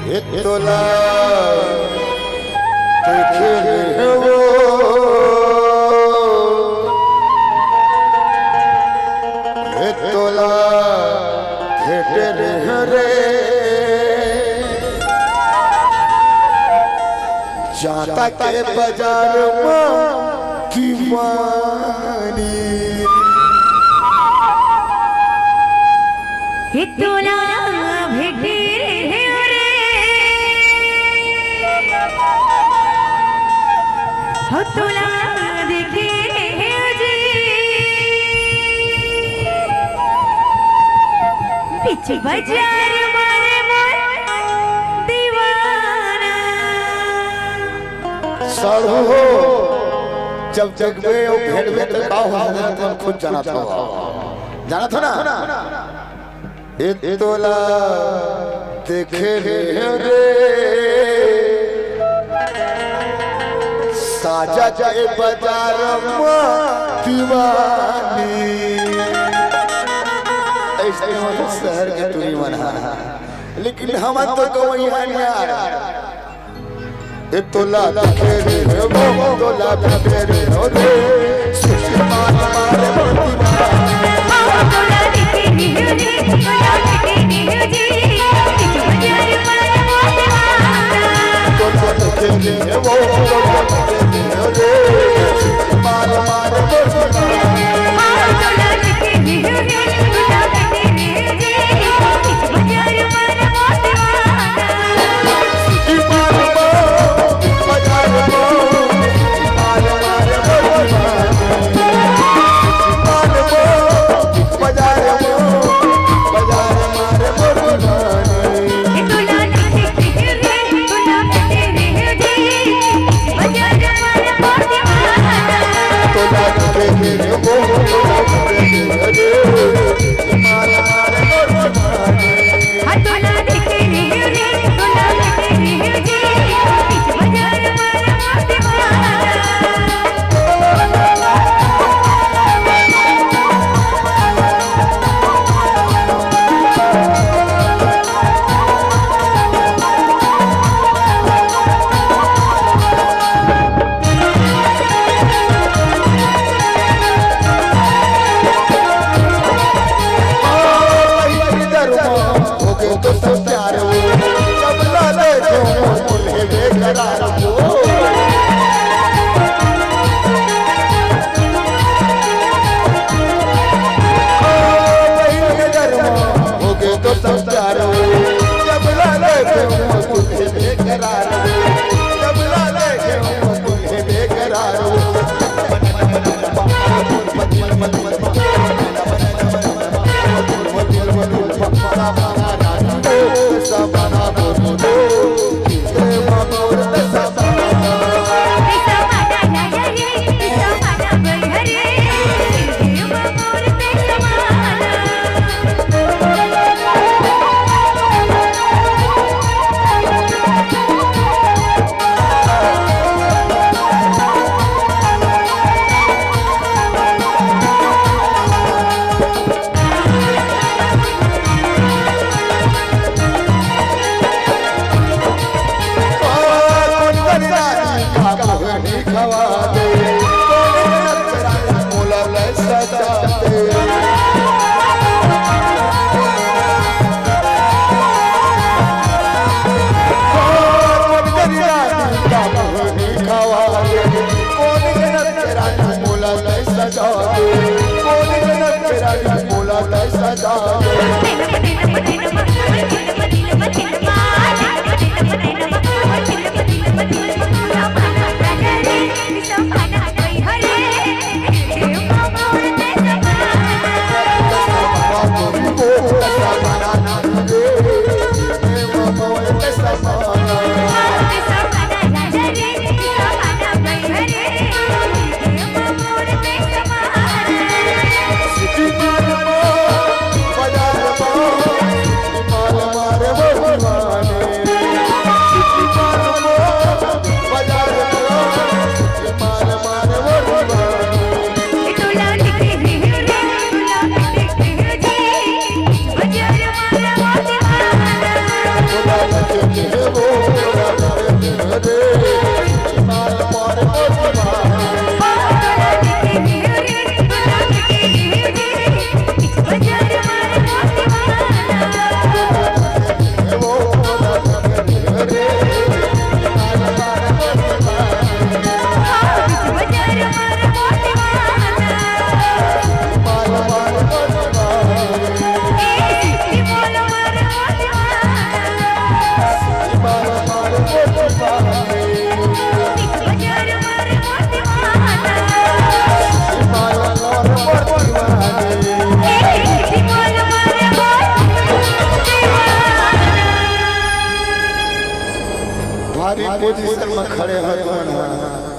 तोला देखे वो तोला रे जाता के बाजार में की मानी तोला भेटे रे हो तोला देखे जी बीच बाजार मारे मोर दीवाना साढ़ू हो जब जग में वो भेड़ में तो का हो जाता खुद जाना था ना ये तोला देखे रे साजा के बाजार में दीवानी ऐसे हो शहर के टूरी बना लेकिन हम तो गवैया यार ये तोला देखे रे वो तोला देखे रे सुशी मान मारे दीवानी तोला देखे रे तोला देखे रे जी बीच बाजार मारे मोर दीवाना तोला देखे रे वो तोला देखे रे मान मारे दीवानी तोला देखे रे तोला देखे रे जी बीच बाजार मारे मोर के वो रे मार मार पोजीशन में खड़े हो